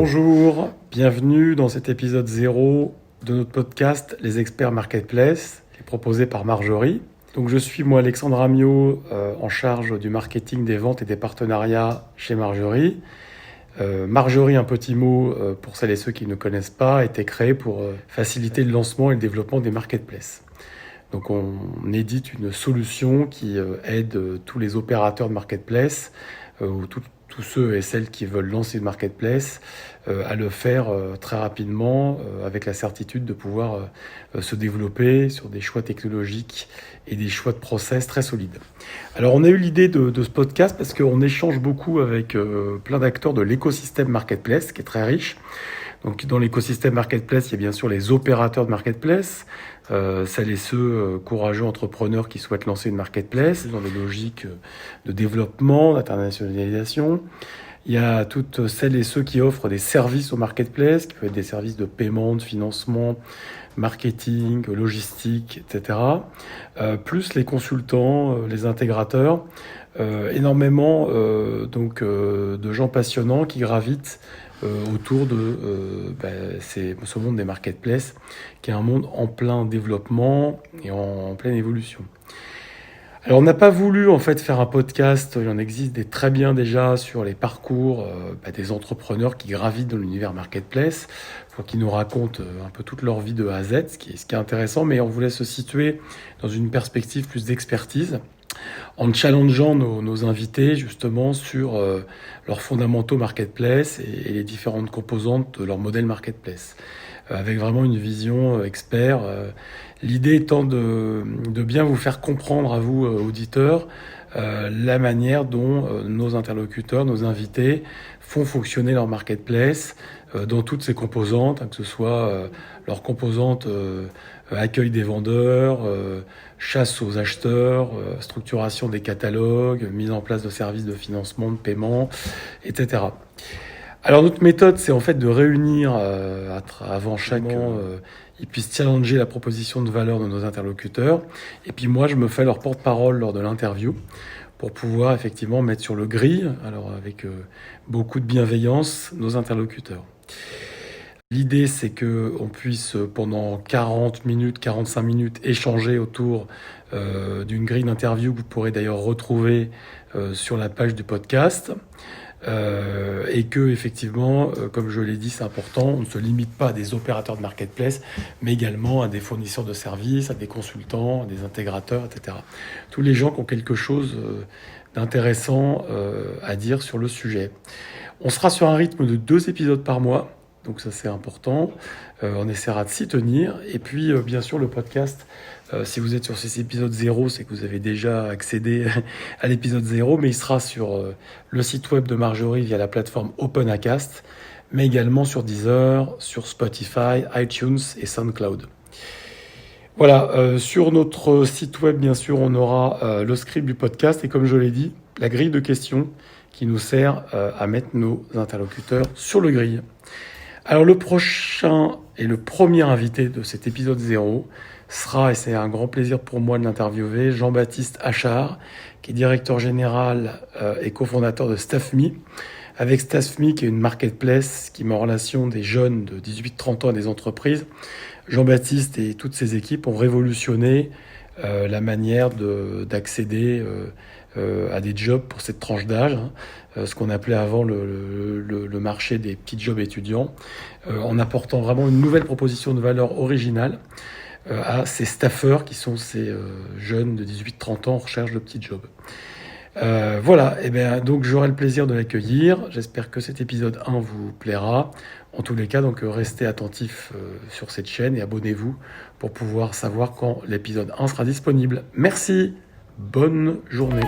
Bonjour, bienvenue dans cet épisode 0 de notre podcast Les Experts Marketplace, qui est proposé par Marjorie. Donc je suis moi Alexandre Amiot, en charge du marketing, des ventes et des partenariats chez Marjorie. Marjorie, un petit mot pour celles et ceux qui ne connaissent pas, a été créé pour faciliter le lancement et le développement des marketplaces. Donc on édite une solution qui aide tous les opérateurs de marketplace ou tous ceux et celles qui veulent lancer une marketplace à le faire très rapidement avec la certitude de pouvoir se développer sur des choix technologiques et des choix de process très solides. Alors on a eu l'idée de ce podcast parce qu'on échange beaucoup avec plein d'acteurs de l'écosystème marketplace qui est très riche. Donc dans l'écosystème marketplace, il y a bien sûr les opérateurs de marketplace, celles et ceux courageux entrepreneurs qui souhaitent lancer une marketplace dans des logiques de développement, d'internationalisation. Il y a toutes celles et ceux qui offrent des services au marketplace, qui peuvent être des services de paiement, de financement, marketing, logistique, etc. Plus les consultants, les intégrateurs, énormément de gens passionnants qui gravitent autour de ce monde des marketplaces, qui est un monde en plein développement et en pleine évolution. Alors on n'a pas voulu en fait faire un podcast, il en existe des très bien déjà sur les parcours des entrepreneurs qui gravitent dans l'univers marketplace, qui nous racontent un peu toute leur vie de A à Z, ce qui est intéressant, mais on voulait se situer dans une perspective plus d'expertise, en challengeant nos invités justement sur leurs fondamentaux marketplace et les différentes composantes de leur modèle marketplace, avec vraiment une vision expert. L'idée étant de bien vous faire comprendre à vous, auditeurs, la manière dont nos interlocuteurs, nos invités font fonctionner leur marketplace dans toutes ses composantes, que ce soit leur composante accueil des vendeurs, chasse aux acheteurs, structuration des catalogues, mise en place de services de financement, de paiement, etc. Alors notre méthode, c'est en fait de réunir avant chaque ils puissent challenger la proposition de valeur de nos interlocuteurs. Et puis moi, je me fais leur porte-parole lors de l'interview pour pouvoir effectivement mettre sur le grill, alors avec beaucoup de bienveillance, nos interlocuteurs. L'idée, c'est qu'on puisse, pendant 40 minutes, 45 minutes, échanger autour d'une grille d'interview que vous pourrez d'ailleurs retrouver sur la page du podcast. Et que effectivement, comme je l'ai dit, c'est important, on ne se limite pas à des opérateurs de marketplace, mais également à des fournisseurs de services, à des consultants, à des intégrateurs, etc. Tous les gens qui ont quelque chose d'intéressant à dire sur le sujet. On sera sur un rythme de 2 épisodes par mois, donc ça c'est important. On essaiera de s'y tenir. Et puis bien sûr le podcast, si vous êtes sur ces épisodes 0, c'est que vous avez déjà accédé à l'épisode 0, mais il sera sur le site web de Marjorie via la plateforme OpenAcast, mais également sur Deezer, sur Spotify, iTunes et SoundCloud. Voilà, sur notre site web, bien sûr, on aura le script du podcast et comme je l'ai dit, la grille de questions qui nous sert à mettre nos interlocuteurs sur le grill. Alors le prochain et le premier invité de cet épisode 0 sera, et c'est un grand plaisir pour moi de l'interviewer, Jean-Baptiste Achard, qui est directeur général et cofondateur de Staffme, avec Staffme qui est une marketplace qui met en relation des jeunes de 18-30 ans et des entreprises. Jean-Baptiste et toutes ses équipes ont révolutionné la manière d'accéder à des jobs pour cette tranche d'âge, ce qu'on appelait avant le marché des petits jobs étudiants, en apportant vraiment une nouvelle proposition de valeur originale à ces staffeurs qui sont ces jeunes de 18-30 ans en recherche de petits jobs. Voilà, et bien donc j'aurai le plaisir de l'accueillir. J'espère que cet épisode 1 vous plaira. En tous les cas, donc restez attentifs sur cette chaîne et abonnez-vous pour pouvoir savoir quand l'épisode 1 sera disponible. Merci, bonne journée.